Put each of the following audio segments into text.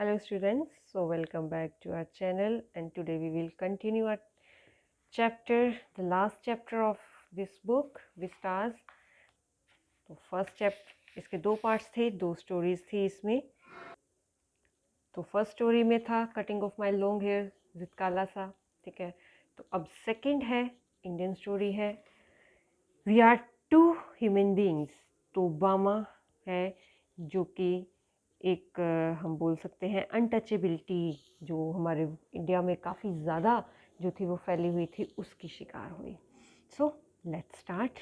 Hello students, so welcome back to our channel and today we will continue our chapter, the last chapter of this book, Vistas. तो first chapter इसके दो parts थे, दो stories थी इसमें। तो first story में था cutting off my long hair with काला सा, ठीक है। तो अब सेकंड है, इंडियन स्टोरी है, we are too human beings. तो बामा है जो कि एक हम बोल सकते हैं अनटचेबिलिटी, जो हमारे इंडिया में काफ़ी ज़्यादा जो थी वो फैली हुई थी, उसकी शिकार हुई। So let's start.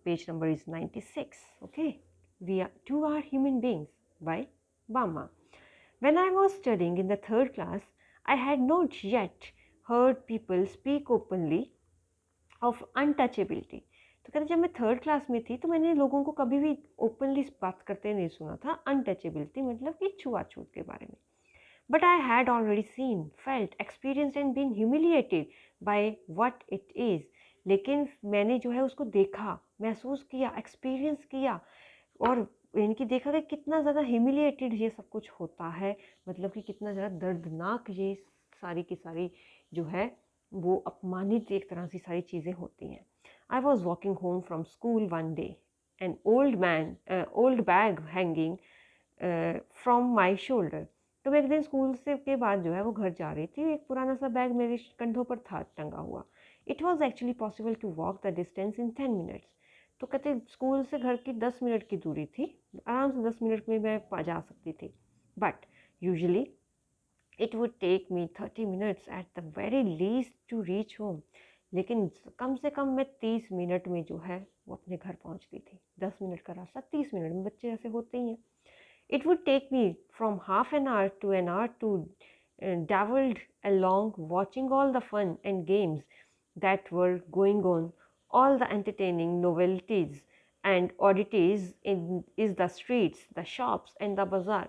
Page number is 96। Okay, we are too are human beings by Bama. When I was studying in the third class, I had not yet heard people speak openly of untouchability. तो कहते जब मैं third class में थी तो मैंने लोगों को कभी भी ओपनली बात करते नहीं सुना था अनटचेबिलिटी मतलब कि छुआछूत के बारे में। But I had already seen, felt, experienced and been humiliated by what it is. लेकिन मैंने जो है उसको देखा, महसूस किया, एक्सपीरियंस किया और इनकी देखा कि कितना ज़्यादा ह्यूमिलिएटेड ये सब कुछ होता है, मतलब कि कितना ज़्यादा दर्दनाक ये सारी की सारी जो है वो अपमानित एक तरह से सारी चीज़ें होती हैं। I was walking home from school one day, an old bag hanging from my shoulder. तो मैं एक दिन स्कूल से के बाद जो है वो घर जा रही थी, एक पुराना सा बैग मेरे कंधों पर था टंगा हुआ। It was actually possible to walk the distance in 10 minutes. तो कहते स्कूल से घर की 10 मिनट की दूरी थी, आराम से 10 मिनट में मैं जा सकती थी। But usually it would take me 30 minutes at the very least to reach home. लेकिन कम से कम मैं 30 मिनट में जो है वो अपने घर पहुंचती थी। 10 मिनट का रास्ता 30 मिनट में, बच्चे ऐसे होते ही हैं। It would take me from half an hour to an hour to dabbled along watching all the fun and games that were going on, all the entertaining novelties and oddities in is the streets, the shops and the bazaar.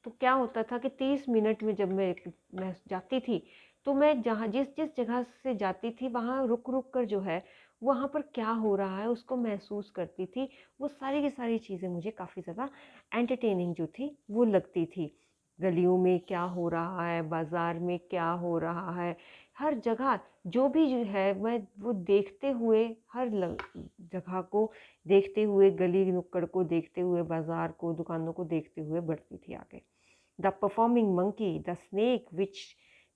तो क्या होता था कि 30 minute में जब मैं जाती थी तो मैं जहाँ जिस जिस जगह से जाती थी वहाँ रुक रुक कर जो है वहाँ पर क्या हो रहा है उसको महसूस करती थी। वो सारी की सारी चीज़ें मुझे काफ़ी ज़्यादा एंटरटेनिंग जो थी वो लगती थी। गलियों में क्या हो रहा है, बाज़ार में क्या हो रहा है, हर जगह जो भी जो है मैं वो देखते हुए, हर जगह को देखते हुए, गली नुक्कड़ को देखते हुए, बाज़ार को, दुकानों को देखते हुए बढ़ती थी आगे। The performing monkey, the snake which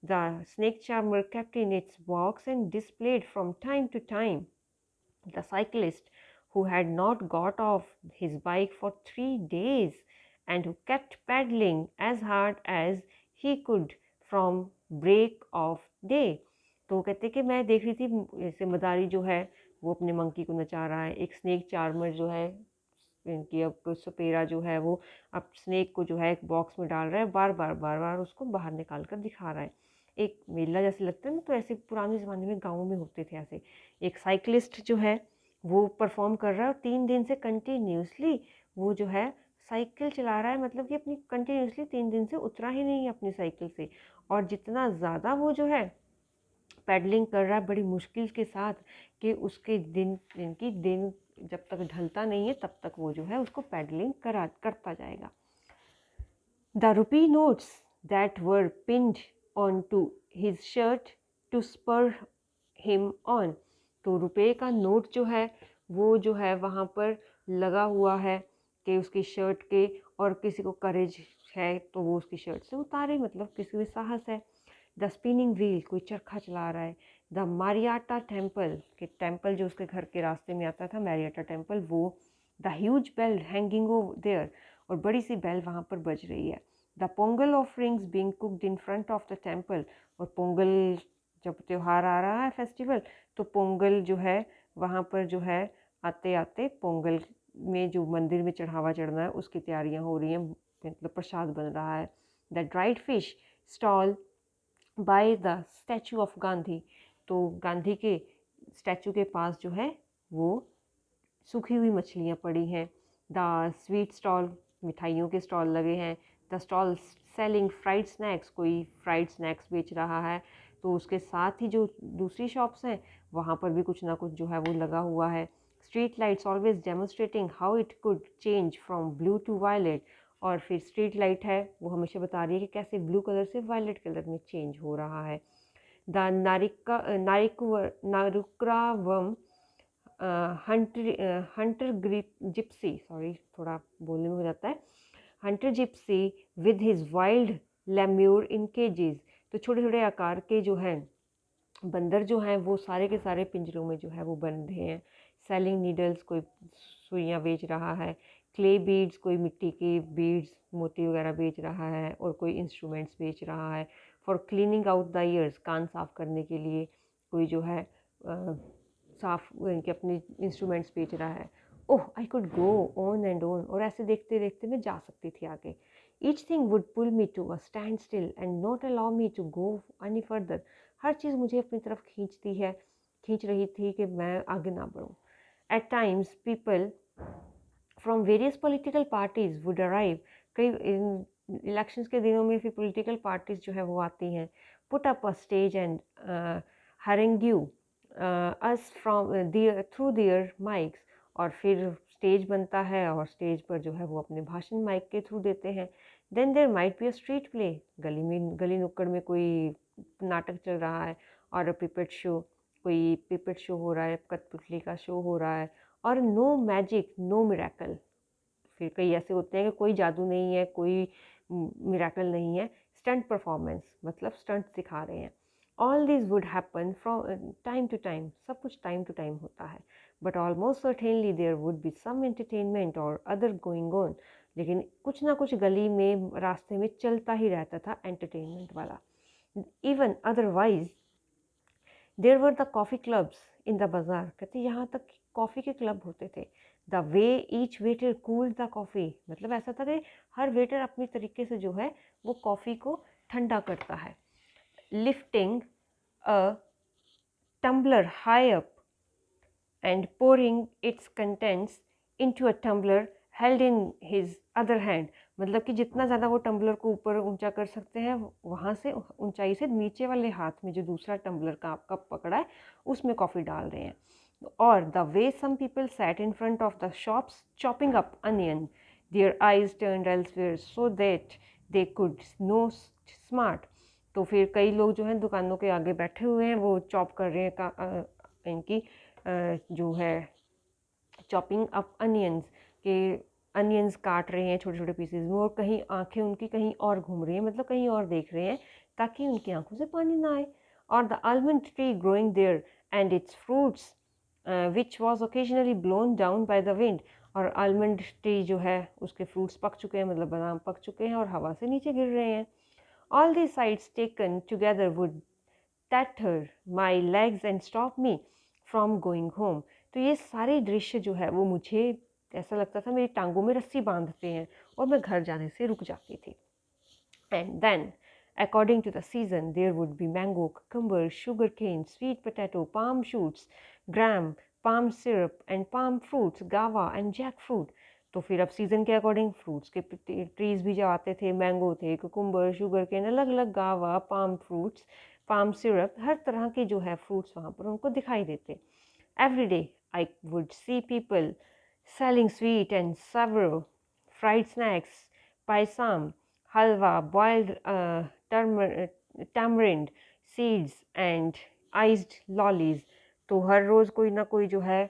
the snake charmer kept in its box and displayed from time to time, the cyclist who had not got off his bike for 3 days and who kept pedaling as hard as he could from break of day. तो कहते कि मैं देख रही थी ऐसे मदारी जो है वो अपने मंकी को नचा रहा है, एक स्नेक चार्मर जो है इनकी अब सपेरा जो है वो अब स्नेक को जो है एक बॉक्स में डाल रहा है, बार बार बार बार उसको बाहर निकाल कर दिखा रहा है। एक मेला जैसे लगता है ना, तो ऐसे पुराने ज़माने में गाँव में होते थे ऐसे। एक साइकिलिस्ट जो है वो परफॉर्म कर रहा है और 3 दिन से कंटिन्यूसली वो जो है साइकिल चला रहा है, मतलब कि अपनी कंटिन्यूसली 3 दिन से उतरा ही नहीं है अपनी साइकिल से। और जितना ज़्यादा वो जो है पैडलिंग कर रहा है बड़ी मुश्किल के साथ कि उसके दिन जब तक ढलता नहीं है तब तक वो जो है उसको पैडलिंग करता जाएगा। The rupee notes that were pinned on to his shirt to spur him on. तो रुपए का नोट जो है वो जो है वहाँ पर लगा हुआ है कि उसकी शर्ट के, और किसी को करेज है तो वो उसकी शर्ट से उतारे, मतलब किसी में साहस है। द स्पिनिंग व्हील, कोई चरखा चला रहा है। द मारियाटा टेम्पल, के टेम्पल जो उसके घर के रास्ते में आता था, मैरियाटा टेम्पल, वो। The huge bell hanging over there, और बड़ी सी बेल वहाँ पर बज रही है। The Pongal offerings being cooked in front of the temple, और पोंगल जब त्यौहार आ रहा है, फेस्टिवल, तो पोंगल जो है वहाँ पर जो है आते आते पोंगल में जो मंदिर में चढ़ावा चढ़ना है उसकी तैयारियाँ हो रही हैं, मतलब प्रसाद बन रहा है। The dried fish stall by the statue of Gandhi, तो गांधी के स्टैचू के पास जो है वो सूखी हुई मछलियाँ पड़ी हैं। द स्वीट स्टॉल, मिठाइयों के स्टॉल लगे हैं। The stall selling fried snacks, कोई फ्राइड स्नैक्स बेच रहा है। तो उसके साथ ही जो दूसरी शॉप्स हैं वहाँ पर भी कुछ ना कुछ जो है वो लगा हुआ है। Street lights always demonstrating how it could change from blue to violet, और फिर स्ट्रीट लाइट है, वो हमेशा बता रही है कि कैसे ब्लू कलर से वायलेट कलर में चेंज हो रहा है। The Narikuravam hunter gypsy, sorry थोड़ा बोलने में हो जाता है, hunter gypsy with his wild lemur in cages. तो छोटे छोटे आकार के जो हैं बंदर जो हैं वो सारे के सारे पिंजरों में जो है वो बंधे हैं। सेलिंग नीडल्स, कोई सुइयाँ बेच रहा है। क्ले बीड्स, कोई मिट्टी के बीड्स मोती वगैरह बेच रहा है। और कोई इंस्ट्रूमेंट्स बेच रहा है। For cleaning out the ears, कान साफ़ करने के लिए कोई जो है साफ इनके अपने इंस्ट्रूमेंट्स बेच रहा है। Oh, I could go on and on, और ऐसे देखते देखते मैं जा सकती थी आगे। Each thing would pull me to a stand still and not allow me to go any further. हर चीज़ मुझे अपनी तरफ खींच रही थी कि मैं आगे ना बढ़ूँ। At times people from various political parties would arrive. कई इलेक्शंस के दिनों में फिर पॉलिटिकल पार्टीज जो है वो आती हैं। Put up a stage and harangue us from through their mics. और फिर स्टेज बनता है और स्टेज पर जो है वो अपने भाषण माइक के थ्रू देते हैं। Then there might be a street play, गली नुक्कड़ में कोई नाटक चल रहा है। और कोई पिपेट शो हो रहा है, कठपुतली का शो हो रहा है। और नो मैजिक नो मिरेकल, फिर कई ऐसे होते हैं कि कोई जादू नहीं है, कोई मिरेकल नहीं है, स्टंट परफॉर्मेंस, मतलब स्टंट दिखा रहे हैं। All this would happen from time to time, सब कुछ टाइम टू टाइम होता है। But almost certainly there would be some entertainment or other going on. लेकिन कुछ ना कुछ गली में, रास्ते में चलता ही रहता था एंटरटेनमेंट वाला। Even otherwise there were the coffee clubs in the bazaar. कहते यहाँ तक कॉफ़ी के क्लब होते थे। The way each waiter cooled the coffee, मतलब ऐसा था कि हर वेटर अपनी तरीके से जो है वो कॉफ़ी को ठंडा करता है। Lifting a tumbler high up and pouring its contents into a tumbler held in his other hand। मतलब कि जितना ज़्यादा वो टम्बलर को ऊपर ऊंचा कर सकते हैं, वहाँ से ऊंचाई से नीचे वाले हाथ में जो दूसरा टम्बलर का कप पकड़ा है उसमें कॉफ़ी डाल रहे हैं। और the way some people sat in front of the shops chopping up onion, their eyes turned elsewhere so that they could no smart. तो फिर कई लोग जो हैं दुकानों के आगे बैठे हुए हैं, वो चॉप कर रहे हैं इनकी जो है चॉपिंग अप अनियंस के, अनियंस काट रहे हैं छोटे छोटे पीसेज में। और कहीं आंखें उनकी कहीं और घूम रही हैं, मतलब कहीं और देख रहे हैं ताकि उनकी आंखों से पानी ना आए। और the almond tree growing there and its fruits which was occasionally blown down by the wind. और आलमंड ट्री जो है उसके फ्रूट्स पक चुके हैं, मतलब बादाम पक चुके हैं और हवा से नीचे गिर रहे हैं। All the sides taken together would tatter my legs and stop me from going home. तो ये सारे दृश्य जो है वो मुझे ऐसा लगता था मेरी टांगों में रस्सी बांधते हैं और मैं घर जाने से रुक जाती थी। And then according to the season there would be mango, cucumber, sugar cane, sweet potato, palm shoots, gram, palm syrup and palm fruits, guava and jackfruit। तो फिर अब सीज़न के अकॉर्डिंग फ्रूट्स के ट्रीज भी जो आते थे, मैंगो थे, कुकुम्बर, शुगर केन, अलग अलग गावा, पाम फ्रूट्स, पाम सिरप, हर तरह के जो है फ्रूट्स वहाँ पर उनको दिखाई देते। Every day I would see people selling sweet and sour fried snacks, paisam, halwa, boiled tamarind seeds and iced lollies। तो हर रोज़ कोई ना कोई जो है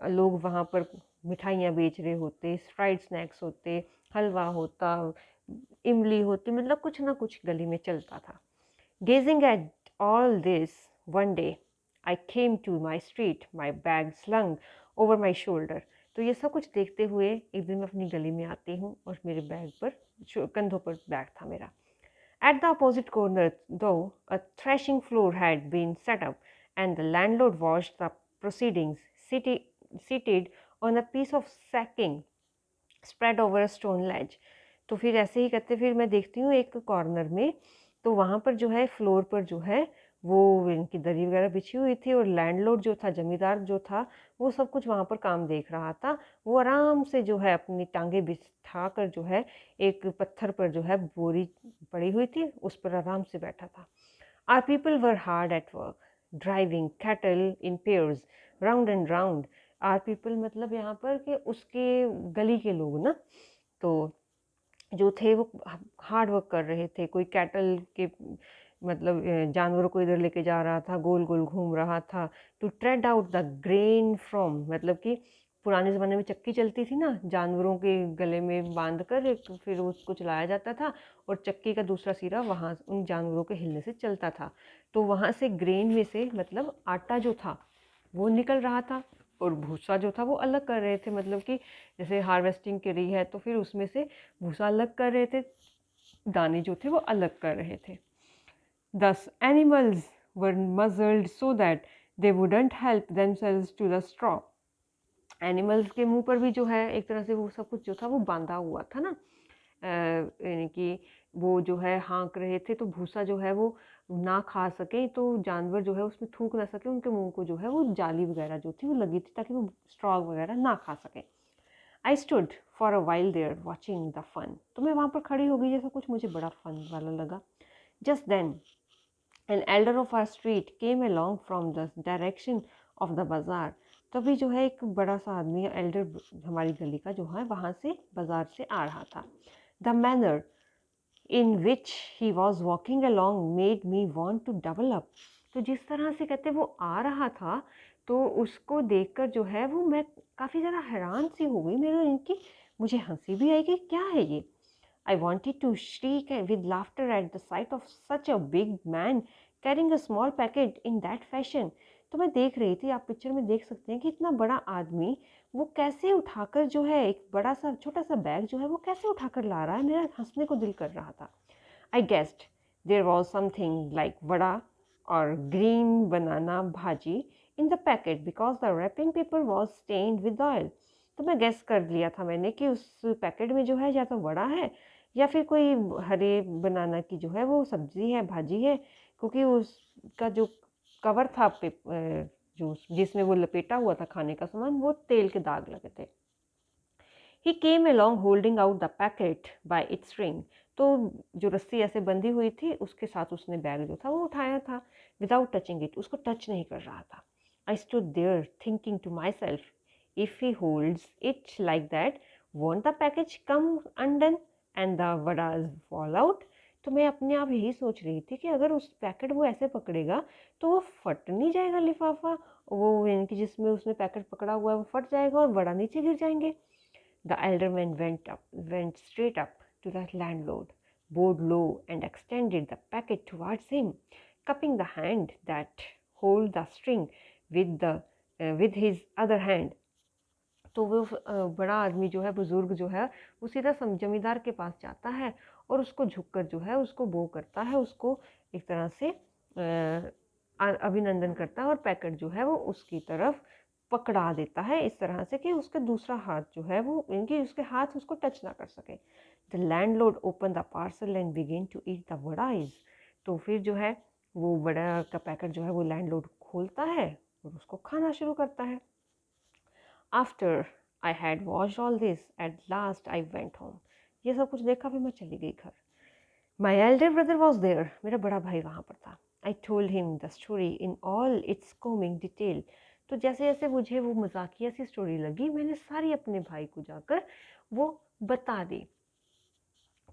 लोग वहाँ पर मिठाइयाँ बेच रहे होते, फ्राइड स्नैक्स होते, हलवा होता, इमली होती, मतलब कुछ ना कुछ गली में चलता था। Gazing at all this, one day I came to my street, my bag slung over my shoulder। तो ये सब कुछ देखते हुए एक दिन मैं अपनी गली में आती हूँ और मेरे बैग पर, कंधों पर बैग था मेरा। At the opposite corner, though, a threshing floor had been set up, and the landlord watched the proceedings, seated on a piece of sacking spread over a stone ledge। तो फिर ऐसे ही करते फिर मैं देखती हूँ एक कॉर्नर में, तो वहाँ पर जो है फ्लोर पर जो है वो इनकी दरी वगैरह बिछी हुई थी और लैंडलॉर्ड जो था, जमींदार जो था, वो सब कुछ वहाँ पर काम देख रहा था। वो आराम से जो है अपनी टांगे बिछा कर जो है एक पत्थर पर जो है बोरी पड़ी हुई थी उस पर आराम से बैठा था। Our people were hard at work driving cattle in pairs round and round. Our people मतलब यहाँ पर कि उसके गली के लोग ना, तो जो थे वो हार्ड वर्क कर रहे थे। कोई कैटल के मतलब जानवरों को इधर लेके जा रहा था, गोल गोल घूम रहा था। To tread out the grain from, मतलब कि पुराने ज़माने में चक्की चलती थी ना, जानवरों के गले में बांध कर फिर उसको चलाया जाता था और चक्की का दूसरा सिरा वहाँ उन जानवरों के हिलने से चलता था। तो वहाँ से ग्रेन में से मतलब आटा जो था वो निकल रहा था और भूसा जो था वो अलग कर रहे थे। मतलब कि जैसे हार्वेस्टिंग करी है तो फिर उसमें से भूसा अलग कर रहे थे, दाने जो थे वो अलग कर रहे थे। Thus animals were muzzled so that they wouldn't help themselves to the straw. Animals के मुंह पर भी जो है एक तरह से वो सब कुछ जो था वो बांधा हुआ था ना, यानी कि वो जो है हाँक रहे थे तो भूसा जो है वो ना खा सके, तो जानवर जो है उसमें थूक ना सके, उनके मुंह को जो है वो जाली वगैरह जो थी वो लगी थी ताकि वो स्ट्रॉ वगैरह ना खा सके। I stood for a while there watching the fun, तो मैं वहाँ पर खड़ी हो गई, जैसा कुछ मुझे बड़ा फन वाला लगा। Just then an elder of our street came along from the direction of the bazaar. तभी जो है एक बड़ा सा आदमी एल्डर हमारी गली का जो है वहाँ से बाजार से आ रहा था। The manner in which he was walking along made me want to double up. तो जिस तरह से कहते वो आ रहा था तो उसको देखकर जो है वो मैं काफ़ी ज़्यादा हैरान सी हो गई। मेरे इनकी मुझे हंसी भी आई कि क्या है ये। I wanted to shriek with laughter at the sight of such a big man carrying a small packet in that fashion. तो मैं देख रही थी, आप पिक्चर में देख सकते हैं कि इतना बड़ा आदमी वो कैसे उठाकर जो है एक बड़ा सा छोटा सा बैग जो है वो कैसे उठाकर ला रहा है। मेरा हंसने को दिल कर रहा था। I guessed there was something like vada or green banana bhaji in the packet because the wrapping paper was stained with oil. तो मैं गेस कर लिया था मैंने कि उस पैकेट में जो है या तो वड़ा है या फिर कोई हरे बनाना की जो है वो सब्जी है, भाजी है, क्योंकि उसका जो कवर था जो जिसमें वो लपेटा हुआ था खाने का सामान वो तेल के दाग लगे थे। ही केम along holding out the packet bye it's ring, तो जो रस्सी ऐसे बंधी हुई थी उसके साथ उसने बैग जो था वो उठाया था, विदाउट टचिंग इट, उसको टच नहीं कर रहा था। I stood there thinking to myself, if he holds it like that won't the package come undone and the vadas fall out. तो मैं अपने आप यही सोच रही थी कि अगर उस पैकेट वो ऐसे पकड़ेगा तो वो फट नहीं जाएगा लिफाफा, वो यानी कि जिसमें उसने पैकेट पकड़ा हुआ है वो फट जाएगा और वड़ा नीचे गिर जाएंगे। The alderman went straight up to the landlord, bowed low, and extended the packet towards him, cupping the hand that held the string with his other hand. तो वो बड़ा आदमी जो है, बुजुर्ग जो है, वो सीधा जमींदार के पास जाता है और उसको झुककर जो है उसको बो करता है, उसको एक तरह से अभिनंदन करता है और पैकेट जो है वो उसकी तरफ पकड़ा देता है इस तरह से कि उसके दूसरा हाथ जो है वो इनकी उसके हाथ उसको टच ना कर सके। The landlord open the parcel and begin to eat the vadais. तो फिर जो है वो वड़ा का पैकेट जो है वो लैंडलॉर्ड खोलता है और उसको खाना शुरू करता है। After I had watched all this at last I went home. ये सब कुछ देखा फिर मैं चली गई घर। My elder brother was there, मेरा बड़ा भाई वहाँ पर था। I told him the story in all its coming detail. तो जैसे जैसे मुझे वो मजाकिया सी स्टोरी लगी मैंने सारी अपने भाई को जाकर वो बता दी।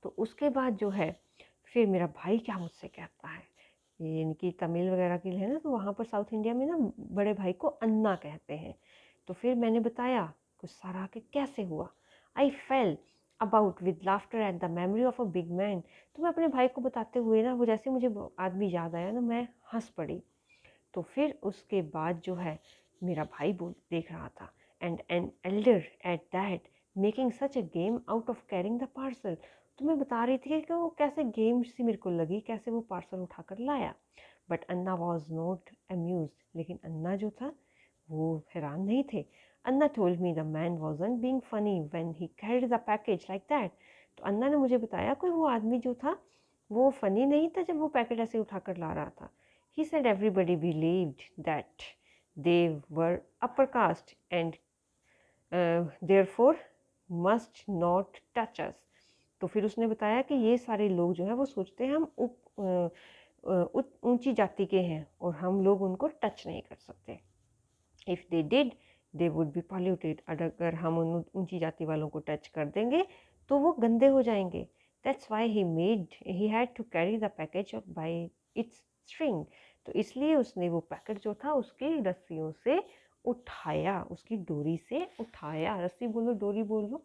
तो उसके बाद जो है फिर मेरा भाई क्या मुझसे कहता है, इनकी तमिल वगैरह की है ना, तो वहाँ पर साउथ इंडिया में ना बड़े भाई को अन्ना कहते हैं। तो फिर मैंने बताया कुछ सारा कि कैसे हुआ। I fell about with laughter at the memory of a big man. तो मैं अपने भाई को बताते हुए ना वो जैसे मुझे आदमी याद आया ना मैं हंस पड़ी। तो फिर उसके बाद जो है मेरा भाई बोल देख रहा था and an elder at that making such a game out of carrying the parcel. तो मैं बता रही थी कि वो कैसे गेम सी मेरे को लगी, कैसे वो पार्सल उठाकर लाया। But Anna was not amuse, लेकिन अन्ना जो था वो हैरान नहीं थे। Anna told me the man wasn't being funny when he carried the package like that. तो अन्ना ने मुझे बताया कोई वो आदमी जो था वो फनी नहीं था जब वो पैकेट ऐसे उठाकर ला रहा था। He said everybody believed that they were upper caste and therefore must not touch us. तो फिर उसने बताया कि ये सारे लोग जो हैं वो सोचते हैं हम ऊंची जाति के हैं और हम लोग उनको टच नहीं कर सकते। If they did, they would be polluted. अगर हम उन ऊंची जाति वालों को टच कर देंगे तो वो गंदे हो जाएंगे। That's why he had to carry the package by its string. तो इसलिए उसने वो पैकेट जो था उसकी रस्सियों से उठाया, उसकी डोरी से उठाया। रस्सी बोलो, डोरी बोलो।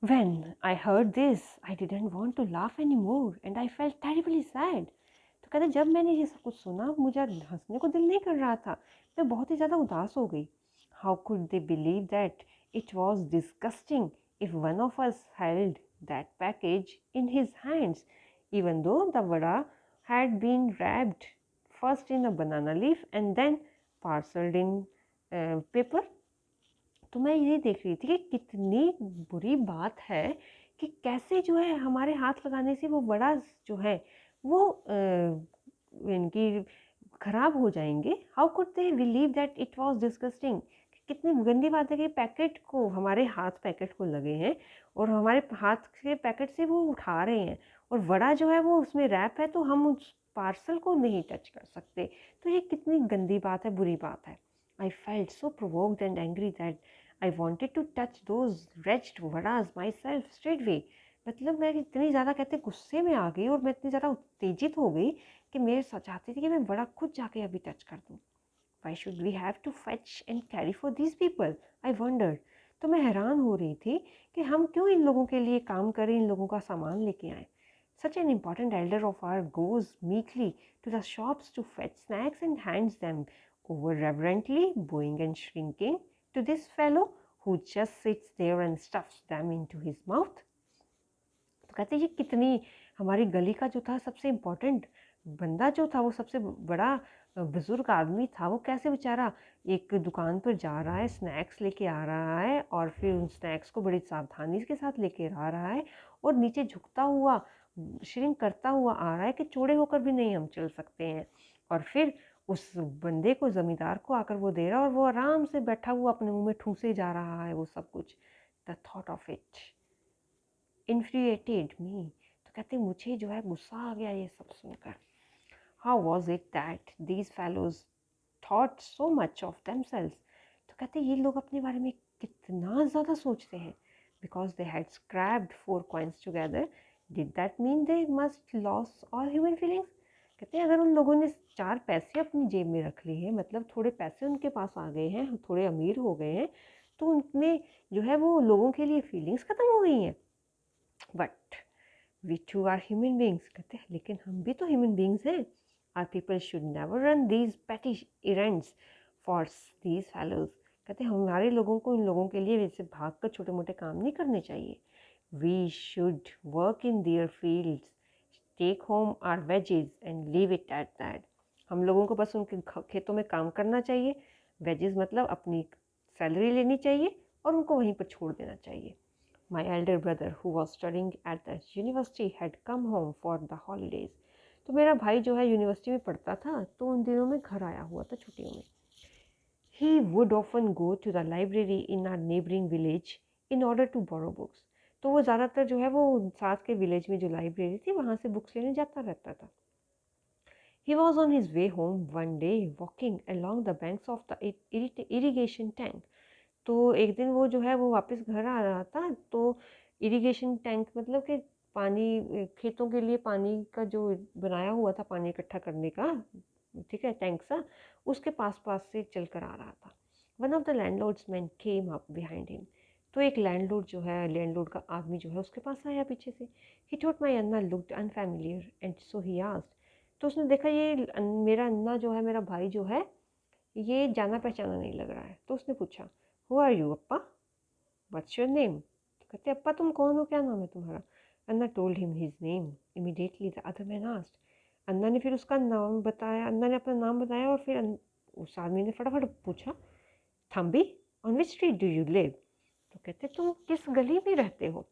When I heard this, I didn't want to laugh anymore and I felt terribly sad. तो कहते जब मैंने ये सब कुछ सुना मुझे हंसने को दिल नहीं कर रहा था, मैं बहुत ही ज़्यादा उदास हो गई। How could they believe that it was disgusting if one of us held that package in his hands, even though the vada had been wrapped first in a banana leaf and then parceled in paper. तो मैं ये देख रही थी कि कितनी बुरी बात है कि कैसे जो है हमारे हाथ लगाने से वो बड़ा जो है वो इनकी खराब हो जाएंगे। How could they believe that it was disgusting. कितनी गंदी बात है कि पैकेट को, हमारे हाथ पैकेट को लगे हैं और हमारे हाथ के पैकेट से वो उठा रहे हैं और वड़ा जो है वो उसमें रैप है, तो हम उस पार्सल को नहीं टच कर सकते। तो ये कितनी गंदी बात है, बुरी बात है। I felt so provoked and angry that I wanted to touch those wretched vadas myself straightway. मतलब मैं इतनी ज़्यादा कहते गुस्से में आ गई और मैं इतनी ज़्यादा उत्तेजित हो गई कि मैं चाहती थी कि मैं वड़ा खुद जाके अभी टच कर दूँ। Why should we have to fetch and carry for these people? I wondered. तो मैं हैरान हो रही थी कि हम क्यों इन लोगों के लिए काम करें, इन लोगों का सामान लेके आए। Such an important elder of ours goes meekly to the shops to fetch snacks and hands them over reverently, bowing and shrinking, to this fellow who just sits there and stuffs them into his mouth. तो कहते ये कितनी, हमारी गली का जो था सबसे इम्पोर्टेंट बंदा जो था, वो सबसे बड़ा बुजुर्ग आदमी था, वो कैसे बेचारा एक दुकान पर जा रहा है, स्नैक्स लेके आ रहा है और फिर उन स्नैक्स को बड़ी सावधानी के साथ लेके आ रहा है और नीचे झुकता हुआ, श्रिंक करता हुआ आ रहा है कि चौड़े होकर भी नहीं हम चल सकते हैं। और फिर उस बंदे को, ज़मींदार को आकर वो दे रहा है और वो आराम से बैठा हुआ अपने मुंह में ठूसे जा रहा है वो सब कुछ। The thought of it infuriated me. तो कहते मुझे जो है गुस्सा आ गया ये सब सुनकर। How was it that these fellows thought so much of themselves? तो कहते ये लोग अपने बारे में कितना ज़्यादा सोचते हैं। Because they had scrapped 4 coins together, did that mean they must lose all human feelings? कहते हैं अगर उन लोगों ने 4 पैसे अपनी जेब में रख लिए हैं, मतलब थोड़े पैसे उनके पास आ गए हैं, थोड़े अमीर हो गए हैं, तो उनमें जो है वो लोगों के लिए फीलिंग्स ख़त्म हो गई हैं। But we too are human beings. कहते हैं लेकिन हम भी तो ह्यूमन बींग्स हैं। Our people should never run these petty errands for these fellows. कहते हैं हमारे लोगों को इन लोगों के लिए वैसे भाग कर छोटे मोटे काम नहीं करने चाहिए। We should work in their fields, take home our wages and leave it at that. हम लोगों को बस उनके खेतों में काम करना चाहिए, वेजेस मतलब अपनी सैलरी लेनी चाहिए और उनको वहीं पर छोड़ देना चाहिए। My elder brother, who was studying at the university, had come home for the holidays. तो मेरा भाई जो है यूनिवर्सिटी में पढ़ता था, तो उन दिनों में घर आया हुआ था छुट्टियों में। He would often go to the library in our neighboring village in order to borrow books. तो वो ज़्यादातर जो है वो साथ के विलेज में जो लाइब्रेरी थी वहाँ से बुक्स लेने जाता रहता था। He was on his way home one day walking along the banks of the irrigation tank. तो एक दिन वो जो है वो वापस घर आ रहा था, तो इरिगेशन टैंक मतलब कि पानी, खेतों के लिए पानी का जो बनाया हुआ था पानी इकट्ठा करने का, ठीक है, टैंक सा, उसके पास पास से चल कर आ रहा था। One of the landlords man came up behind him. तो एक लैंडलॉर्ड जो है, लैंडलॉर्ड का आदमी जो है उसके पास आया पीछे से। ही thought my Anna looked unfamiliar and so he asked. तो उसने देखा ये मेरा अन्ना जो है, मेरा भाई जो है, ये जाना पहचाना नहीं लग रहा है। तो उसने पूछा, who are you appa, what's your name. तो कहते अप्पा तुम कौन हो, क्या नाम है तुम्हारा। Anna told him his name. Immediately the other man asked. Anna ने फिर उसका नाम बताया, अन्ना ने अपना नाम बताया और फिर उस आदमी ने फटाफट पूछा, thambi, on which street do you live. तो कहते तुम किस गली में रहते हो।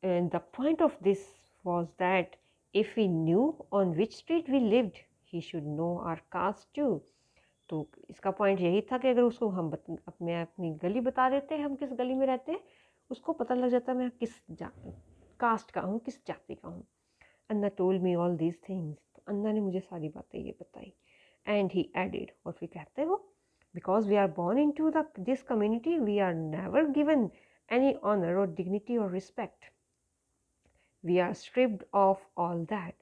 The point of this was that if we knew on which street we lived he should know our caste too. तो इसका पॉइंट यही था कि अगर उसको हम अपनी गली बता देते हैं, हम किस गली में रहते हैं, उसको पता लग जाता मैं किस कास्ट का हूँ, किस जाति का हूँ। Anna told me all these things. तो अन्ना ने मुझे सारी बातें ये बताई। एंड ही एडेड, और फिर कहते वो, because we are born into this community we are never given any honor or dignity or respect. We are stripped of all that.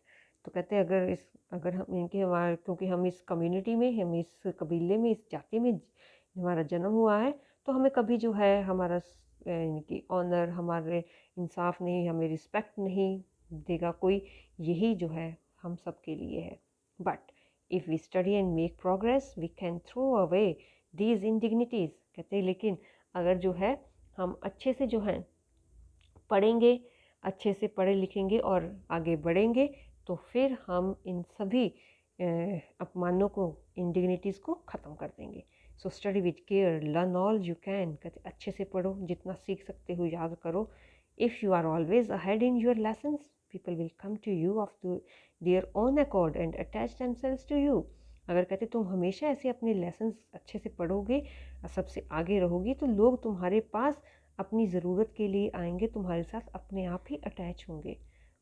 तो कहते हैं अगर हम इनके हमारे क्योंकि हम इस कम्युनिटी में, हम इस कबीले में, इस जाति में हमारा जन्म हुआ है, तो हमें कभी जो है हमारा इनकी ऑनर, हमारे इंसाफ नहीं, हमें रिस्पेक्ट नहीं देगा कोई। यही जो है हम सब के लिए है। But if we study and make progress we can throw away these indignities. कहते हैं लेकिन अगर जो है हम अच्छे से जो है पढ़ेंगे, अच्छे से पढ़े लिखेंगे और आगे बढ़ेंगे, तो फिर हम इन सभी अपमानों को, इंडिग्निटीज़ को ख़त्म कर देंगे। So study with care, learn all you can. कहते अच्छे से पढ़ो, जितना सीख सकते हो याद करो। If you are always ahead in your lessons people will come to you of their own accord and attach themselves to you. अगर कहते तुम हमेशा ऐसे अपने लेसन्स अच्छे से पढ़ोगे, सबसे आगे रहोगी, तो लोग तुम्हारे पास अपनी ज़रूरत के लिए आएंगे, तुम्हारे साथ अपने आप ही अटैच होंगे।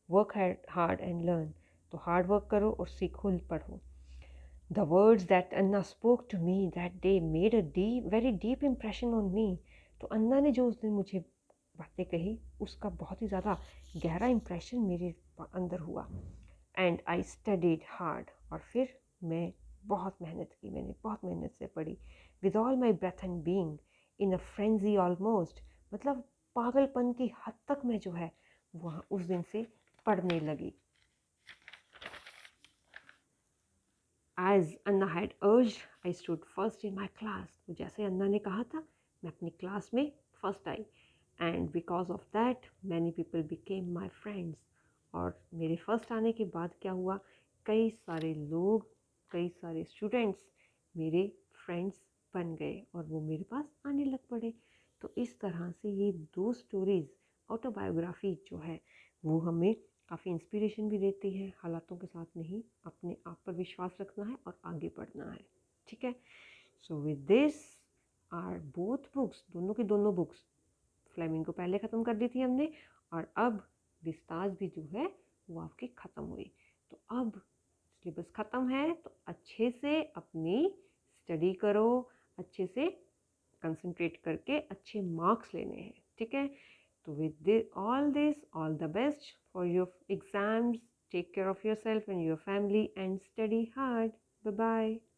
Work hard and learn. तो हार्ड वर्क करो और सीखो, पढ़ो। The words that Anna spoke to me that day made a very deep impression on me. तो अन्ना ने जो उस दिन मुझे बातें कही, उसका बहुत ही ज़्यादा गहरा इम्प्रेशन मेरे अंदर हुआ। And I studied hard. और फिर मैं बहुत मेहनत की, मैंने बहुत मेहनत से पढ़ी। With all my breath and being in a frenzy almost. मतलब पागलपन की हद तक मैं जो है वहाँ उस दिन से पढ़ने लगी। As Anna had urged, I stood first in my class. तो जैसे अन्ना ने कहा था, मैं अपनी क्लास में first I. And because of that many people became my friends. और मेरे फर्स्ट आने के बाद क्या हुआ, कई सारे लोग, कई सारे स्टूडेंट्स मेरे फ्रेंड्स बन गए और वो मेरे पास आने लग पड़े। तो इस तरह से ये 2 स्टोरीज़, ऑटोबायोग्राफी जो है वो हमें काफ़ी इंस्पिरेशन भी देती है। हालातों के साथ नहीं, अपने आप पर विश्वास रखना है और आगे बढ़ना है। ठीक है। So with this are both books, दोनों की दोनों बुक्स, फ्लेमिंगो पहले ख़त्म कर दी थी हमने, और अब विस्ताज भी जो है वो आपकी ख़त्म हुई। तो अब सिलेबस ख़त्म है, तो अच्छे से अपनी स्टडी करो, अच्छे से कंसंट्रेट करके अच्छे मार्क्स लेने हैं। ठीक है। So with this, all the best for your exams. Take care of yourself and your family and study hard. Bye-bye.